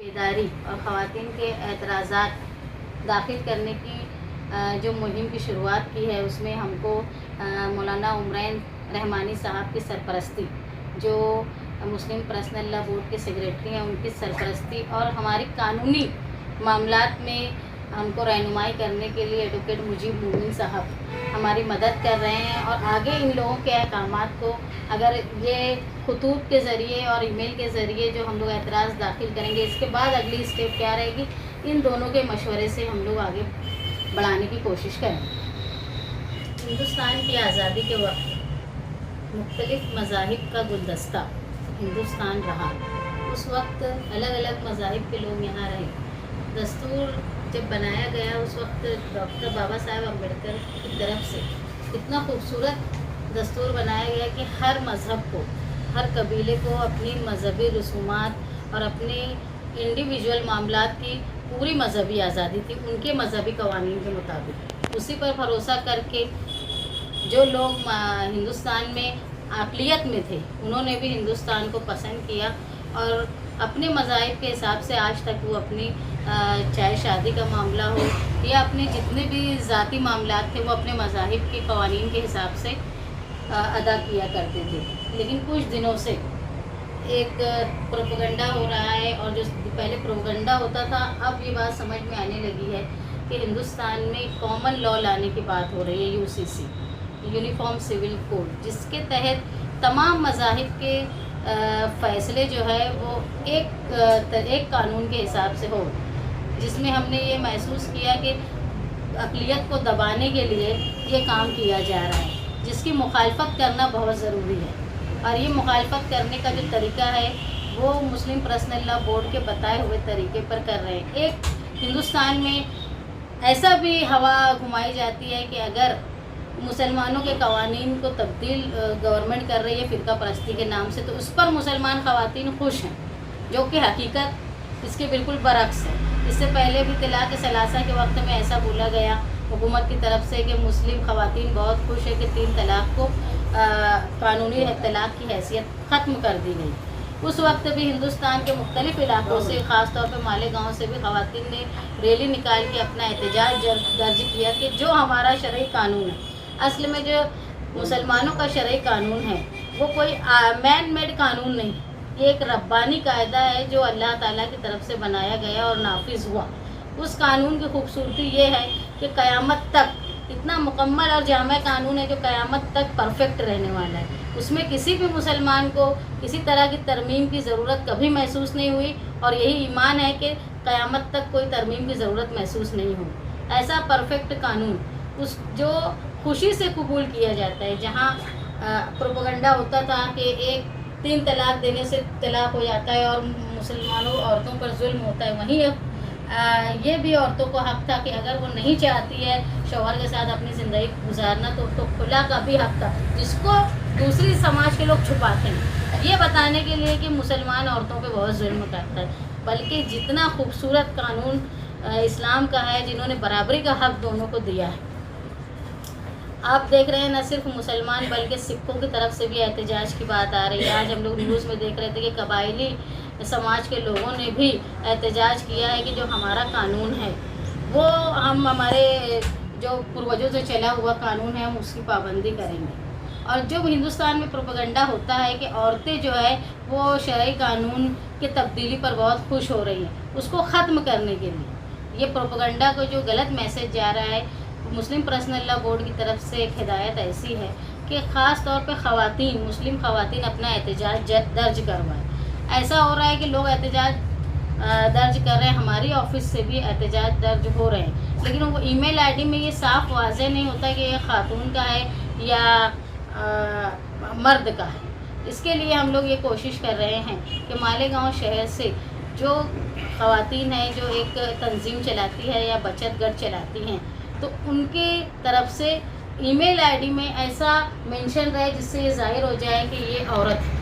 بیداری اور خواتین کے اعتراضات داخل کرنے کی جو مہم کی شروعات کی ہے، اس میں ہم کو مولانا عمرین رحمانی صاحب کی سرپرستی، جو مسلم پرسنل لا بورڈ کے سیکریٹری ہیں، ان کی سرپرستی اور ہماری قانونی معاملات میں ہم کو رہنمائی کرنے کے لیے ایڈوکیٹ مجیب مومن صاحب ہماری مدد کر رہے ہیں۔ اور آگے ان لوگوں کے احکامات کو اگر یہ خطوط کے ذریعے اور ای میل کے ذریعے جو ہم لوگ اعتراض داخل کریں گے، اس کے بعد اگلی اسٹیپ کیا رہے گی، ان دونوں کے مشورے سے ہم لوگ آگے بڑھانے کی کوشش کریں گے۔ ہندوستان کی آزادی کے وقت مختلف مذاہب کا گلدستہ ہندوستان رہا۔ اس وقت الگ الگ مذاہب کے لوگ یہاں رہے۔ دستور جب بنایا گیا، اس وقت ڈاکٹر بابا صاحب امبیڈکر کی طرف سے اتنا خوبصورت دستور بنایا گیا کہ ہر مذہب کو، ہر قبیلے کو اپنی مذہبی رسومات اور اپنی انڈیویجول معاملات کی پوری مذہبی آزادی تھی، ان کے مذہبی قوانین کے مطابق۔ اسی پر بھروسہ کر کے جو لوگ ہندوستان میں اقلیت میں تھے، انہوں نے بھی ہندوستان کو پسند کیا اور اپنے مذاہب کے حساب سے آج تک وہ اپنی چاہے شادی کا معاملہ ہو یا اپنے جتنے بھی ذاتی معاملات تھے، وہ اپنے مذاہب کے قوانین کے حساب سے ادا کیا کرتے تھے۔ لیکن کچھ دنوں سے ایک پروپیگنڈا ہو رہا ہے، اور جو پہلے پروپیگنڈا ہوتا تھا، اب یہ بات سمجھ میں آنے لگی ہے کہ ہندوستان میں کامن لا لانے کی بات ہو رہی ہے، UCC یونیفارم سول کوڈ، جس کے تحت تمام مذاہب کے فیصلے جو ہے وہ ایک قانون کے حساب سے ہو، جس میں ہم نے یہ محسوس کیا کہ اقلیت کو دبانے کے لیے یہ کام کیا جا رہا ہے، جس کی مخالفت کرنا بہت ضروری ہے۔ اور یہ مخالفت کرنے کا جو طریقہ ہے وہ مسلم پرسنل لا بورڈ کے بتائے ہوئے طریقے پر کر رہے ہیں۔ ایک ہندوستان میں ایسا بھی ہوا گھمائی جاتی ہے کہ اگر مسلمانوں کے قوانین کو تبدیل گورنمنٹ کر رہی ہے فرقہ پرستی کے نام سے، تو اس پر مسلمان خواتین خوش ہیں، جو کہ حقیقت اس کے بالکل برعکس ہے۔ اس سے پہلے بھی طلاق ثلاثہ کے وقت میں ایسا بولا گیا حکومت کی طرف سے کہ مسلم خواتین بہت خوش ہے کہ 3 طلاق کو قانونی طلاق کی حیثیت ختم کر دی گئی۔ اس وقت بھی ہندوستان کے مختلف علاقوں سے، خاص طور پہ مالیگاؤں سے بھی خواتین نے ریلی نکال کے اپنا احتجاج درج کیا کہ جو ہمارا شرعی قانون ہے، اصل میں جو مسلمانوں کا شرعی قانون ہے وہ کوئی مین میڈ قانون نہیں، یہ ایک ربانی قاعدہ ہے جو اللہ تعالیٰ کی طرف سے بنایا گیا اور نافذ ہوا۔ اس قانون کی خوبصورتی یہ ہے کہ قیامت تک اتنا مکمل اور جامع قانون ہے جو قیامت تک پرفیکٹ رہنے والا ہے۔ اس میں کسی بھی مسلمان کو کسی طرح کی ترمیم کی ضرورت کبھی محسوس نہیں ہوئی، اور یہی ایمان ہے کہ قیامت تک کوئی ترمیم کی ضرورت محسوس نہیں ہوئی۔ ایسا پرفیکٹ قانون اس جو خوشی سے قبول کیا جاتا ہے، جہاں پروپیگنڈا ہوتا تھا کہ 3 طلاق دینے سے طلاق ہو جاتا ہے اور مسلمانوں عورتوں پر ظلم ہوتا ہے، وہیں یہ بھی عورتوں کو حق تھا کہ اگر وہ نہیں چاہتی ہے شوہر کے ساتھ اپنی زندگی گزارنا تو خلا کا بھی حق تھا، جس کو دوسری سماج کے لوگ چھپاتے ہیں، یہ بتانے کے لیے کہ مسلمان عورتوں پہ بہت ظلم کرتا ہے۔ بلکہ جتنا خوبصورت قانون اسلام کا ہے، جنہوں نے برابری کا حق دونوں کو دیا ہے۔ آپ دیکھ رہے ہیں نہ صرف مسلمان بلکہ سکھوں کی طرف سے بھی احتجاج کی بات آ رہی ہے۔ آج ہم لوگ نیوز میں دیکھ رہے تھے کہ قبائلی سماج کے لوگوں نے بھی احتجاج کیا ہے کہ جو ہمارا قانون ہے وہ ہمارے جو پروجوں سے چلا ہوا قانون ہے، ہم اس کی پابندی کریں گے۔ اور جو ہندوستان میں پروپیگنڈا ہوتا ہے کہ عورتیں جو ہے وہ شرعی قانون کی تبدیلی پر بہت خوش ہو رہی ہیں، اس کو ختم کرنے کے لیے یہ پروپیگنڈا کو جو غلط میسج جا رہا ہے، مسلم پرسنل لا بورڈ کی طرف سے ایک ہدایت ایسی ہے کہ خاص طور پہ مسلم خواتین اپنا احتجاج درج کروائیں۔ ایسا ہو رہا ہے کہ لوگ احتجاج درج کر رہے ہیں، ہماری آفس سے بھی احتجاج درج ہو رہے ہیں، لیکن وہ ای میل ID میں یہ صاف واضح نہیں ہوتا کہ یہ خاتون کا ہے یا مرد کا ہے۔ اس کے لیے ہم لوگ یہ کوشش کر رہے ہیں کہ مالیگاؤں شہر سے جو خواتین ہیں جو ایک تنظیم چلاتی ہے یا بچت گھر چلاتی ہیں، تو ان کی طرف سے ای میل ID میں ایسا مینشن رہے جس سے یہ ظاہر ہو جائے کہ یہ عورت ہے۔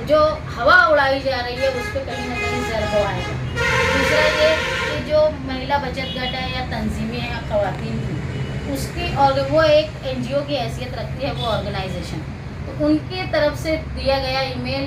جو ہوا اڑائی جا رہی ہے اس پہ کہیں نہ کہیں ضرب آئے گا۔ دوسرا یہ کہ جو مہیلا بچت گھر ہے یا تنظیمیں ہیں خواتین کی، اس کی اور وہ ایک NGO کی حیثیت رکھتی ہے، وہ آرگنائزیشن، تو ان کی طرف سے دیا گیا ای میل